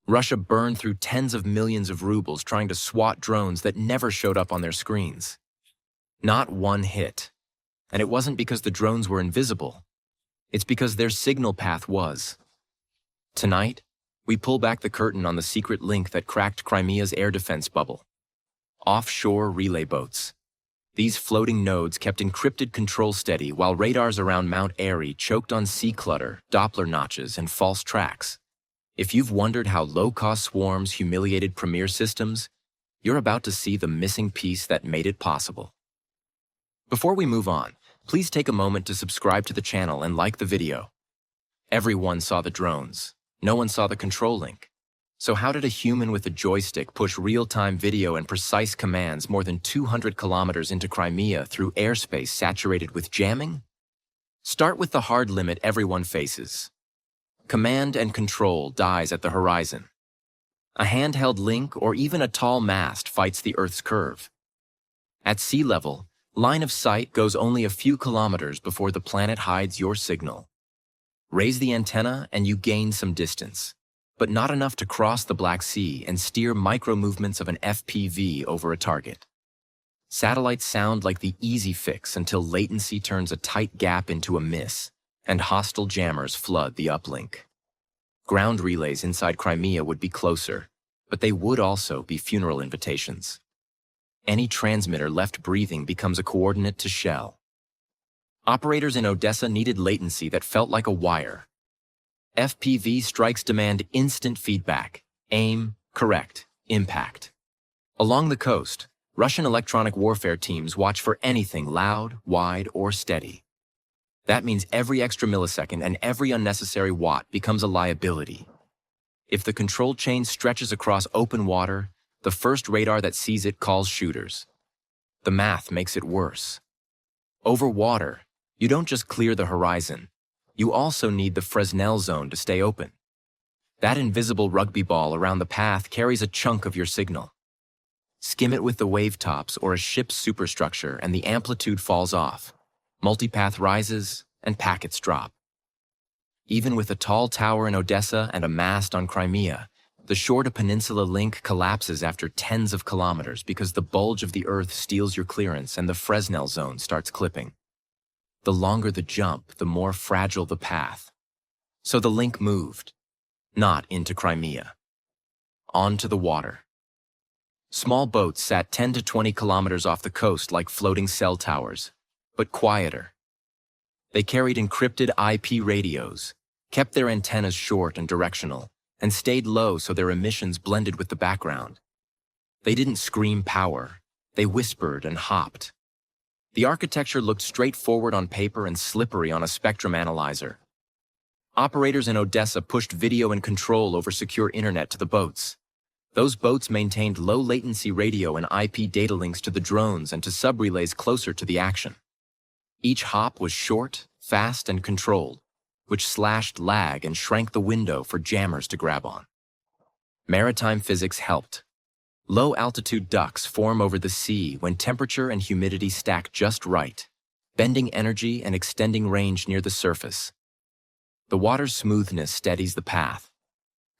Russia burned through tens of millions of rubles trying to swat drones that never showed up on their screens. Not one hit. And it wasn't because the drones were invisible. It's because their signal path was. Tonight, we pull back the curtain on the secret link that cracked Crimea's air defense bubble. Offshore relay boats. These floating nodes kept encrypted control steady while radars around Mount Airy choked on sea clutter, Doppler notches, and false tracks. If you've wondered how low-cost swarms humiliated premier systems, you're about to see the missing piece that made it possible. Before we move on, please take a moment to subscribe to the channel and like the video. Everyone saw the drones. No one saw the control link. So how did a human with a joystick push real-time video and precise commands more than 200 kilometers into Crimea through airspace saturated with jamming? Start with the hard limit everyone faces. Command and control dies at the horizon. A handheld link or even a tall mast fights the Earth's curve. At sea level, line of sight goes only a few kilometers before the planet hides your signal. Raise the antenna and you gain some distance, but not enough to cross the Black Sea and steer micro-movements of an FPV over a target. Satellites sound like the easy fix until latency turns a tight gap into a miss, and hostile jammers flood the uplink. Ground relays inside Crimea would be closer, but they would also be funeral invitations. Any transmitter left breathing becomes a coordinate to shell. Operators in Odessa needed latency that felt like a wire. FPV strikes demand instant feedback, aim, correct, impact. Along the coast, Russian electronic warfare teams watch for anything loud, wide, or steady. That means every extra millisecond and every unnecessary watt becomes a liability. If the control chain stretches across open water, the first radar that sees it calls shooters. The math makes it worse. Over water, you don't just clear the horizon, you also need the Fresnel zone to stay open. That invisible rugby ball around the path carries a chunk of your signal. Skim it with the wave tops or a ship's superstructure and the amplitude falls off. Multipath rises and packets drop. Even with a tall tower in Odessa and a mast on Crimea, the shore-to-peninsula link collapses after tens of kilometers because the bulge of the Earth steals your clearance and the Fresnel zone starts clipping. The longer the jump, the more fragile the path. So the link moved, not into Crimea, onto the water. Small boats sat 10 to 20 kilometers off the coast like floating cell towers, but quieter. They carried encrypted IP radios, kept their antennas short and directional, and stayed low so their emissions blended with the background. They didn't scream power, they whispered and hopped. The architecture looked straightforward on paper and slippery on a spectrum analyzer. Operators in Odessa pushed video and control over secure internet to the boats. Those boats maintained low-latency radio and IP data links to the drones and to subrelays closer to the action. Each hop was short, fast, and controlled, which slashed lag and shrank the window for jammers to grab on. Maritime physics helped. Low-altitude ducts form over the sea when temperature and humidity stack just right, bending energy and extending range near the surface. The water's smoothness steadies the path.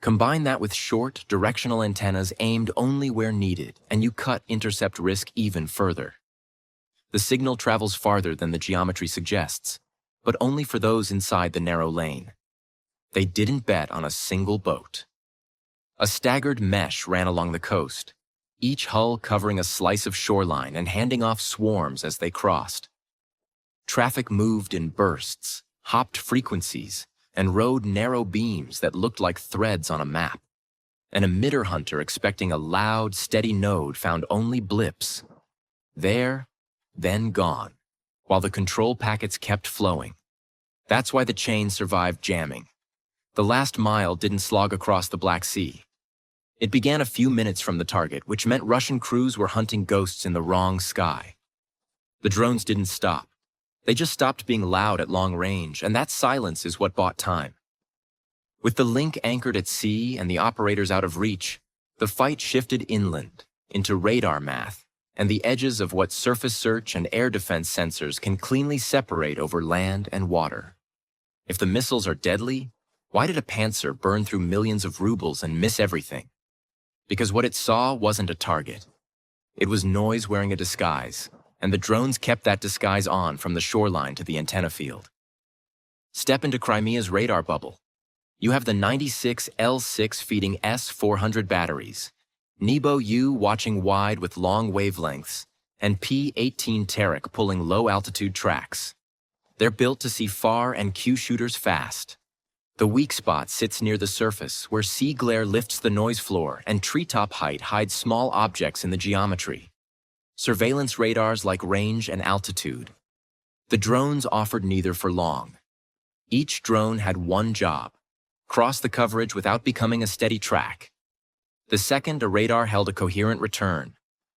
Combine that with short, directional antennas aimed only where needed, and you cut intercept risk even further. The signal travels farther than the geometry suggests, but only for those inside the narrow lane. They didn't bet on a single boat. A staggered mesh ran along the coast, each hull covering a slice of shoreline and handing off swarms as they crossed. Traffic moved in bursts, hopped frequencies, and rode narrow beams that looked like threads on a map. An emitter hunter expecting a loud, steady node found only blips. There, then gone, while the control packets kept flowing. That's why the chain survived jamming. The last mile didn't slog across the Black Sea. It began a few minutes from the target, which meant Russian crews were hunting ghosts in the wrong sky. The drones didn't stop. They just stopped being loud at long range, and that silence is what bought time. With the link anchored at sea and the operators out of reach, the fight shifted inland, into radar math, and the edges of what surface search and air defense sensors can cleanly separate over land and water. If the missiles are deadly, Why did a Pantsir burn through millions of rubles and miss everything? Because what it saw wasn't a target. It was noise wearing a disguise, and the drones kept that disguise on from the shoreline to the antenna field. Step into Crimea's radar bubble. You have the 96 L6 feeding S-400 batteries, Nebo U watching wide with long wavelengths, and P-18 Tarik pulling low-altitude tracks. They're built to see far and cue shooters fast. The weak spot sits near the surface, where sea glare lifts the noise floor and treetop height hides small objects in the geometry. Surveillance radars like range and altitude. The drones offered neither for long. Each drone had one job: cross the coverage without becoming a steady track. The second a radar held a coherent return,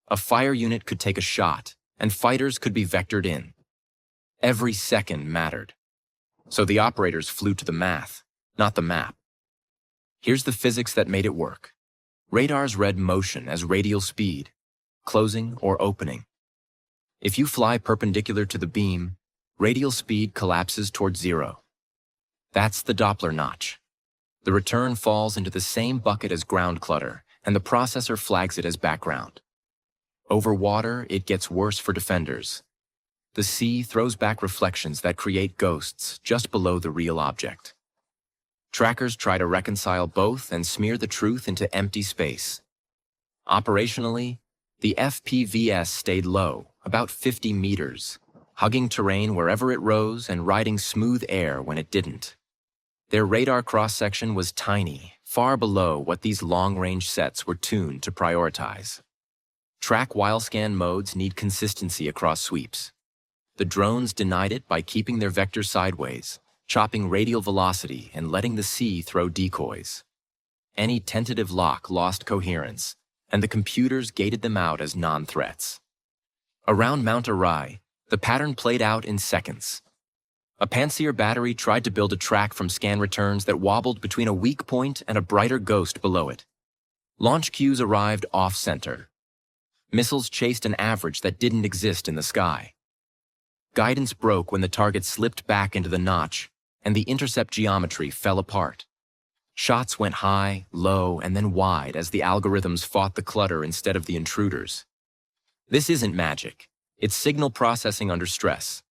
a fire unit could take a shot, and fighters could be vectored in. Every second mattered. So the operators flew to the math, not the map. Here's the physics that made it work. Radars read motion as radial speed, closing or opening. If you fly perpendicular to the beam, radial speed collapses towards zero. That's the Doppler notch. The return falls into the same bucket as ground clutter, and the processor flags it as background. Over water, it gets worse for defenders. The sea throws back reflections that create ghosts just below the real object. Trackers try to reconcile both and smear the truth into empty space. Operationally, the FPVs stayed low, about 50 meters, hugging terrain wherever it rose and riding smooth air when it didn't. Their radar cross-section was tiny, far below what these long-range sets were tuned to prioritize. Track while scan modes need consistency across sweeps. The drones denied it by keeping their vectors sideways, chopping radial velocity and letting the sea throw decoys. Any tentative lock lost coherence, and the computers gated them out as non-threats. Around Mount Arai, the pattern played out in seconds. A Pantsir battery tried to build a track from scan returns that wobbled between a weak point and a brighter ghost below it. Launch cues arrived off-center. Missiles chased an average that didn't exist in the sky. Guidance broke when the target slipped back into the notch, and the intercept geometry fell apart. Shots went high, low, and then wide as the algorithms fought the clutter instead of the intruders. This isn't magic. It's signal processing under stress.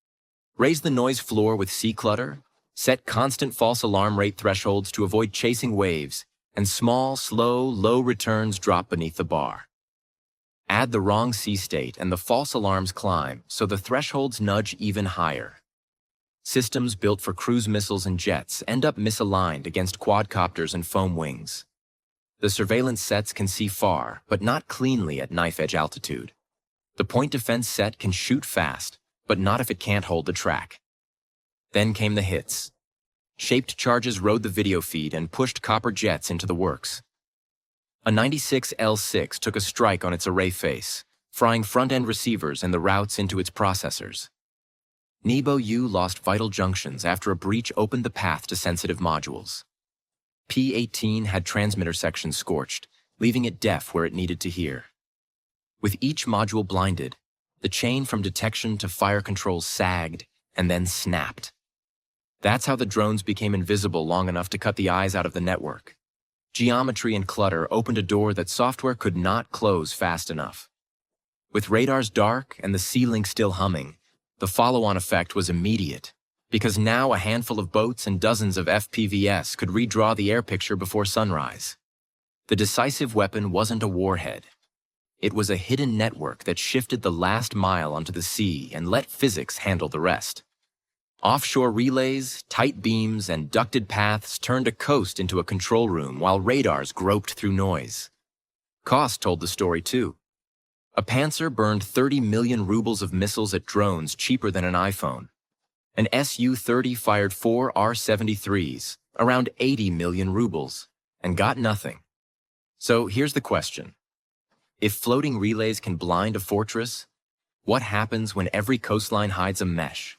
Raise the noise floor with sea clutter, set constant false alarm rate thresholds to avoid chasing waves, and small, slow, low returns drop beneath the bar. Add the wrong sea state and the false alarms climb, so the thresholds nudge even higher. Systems built for cruise missiles and jets end up misaligned against quadcopters and foam wings. The surveillance sets can see far, but not cleanly at knife-edge altitude. The point defense set can shoot fast, but not if it can't hold the track. Then came the hits. Shaped charges rode the video feed and pushed copper jets into the works. A 96 L6 took a strike on its array face, frying front-end receivers and the routes into its processors. Nebo U lost vital junctions after a breach opened the path to sensitive modules. P-18 had transmitter sections scorched, leaving it deaf where it needed to hear. With each module blinded, the chain from detection to fire controls sagged and then snapped. That's how the drones became invisible long enough to cut the eyes out of the network. Geometry and clutter opened a door that software could not close fast enough. With radars dark and the sea-link still humming, the follow-on effect was immediate, because now a handful of boats and dozens of FPVs could redraw the air picture before sunrise. The decisive weapon wasn't a warhead. It was a hidden network that shifted the last mile onto the sea and let physics handle the rest. Offshore relays, tight beams, and ducted paths turned a coast into a control room while radars groped through noise. Cost told the story too. A Pantsir burned 30 million rubles of missiles at drones cheaper than an iPhone. An Su-30 fired 4 R-73s, around 80 million rubles, and got nothing. So here's the question. If floating relays can blind a fortress, what happens when every coastline hides a mesh?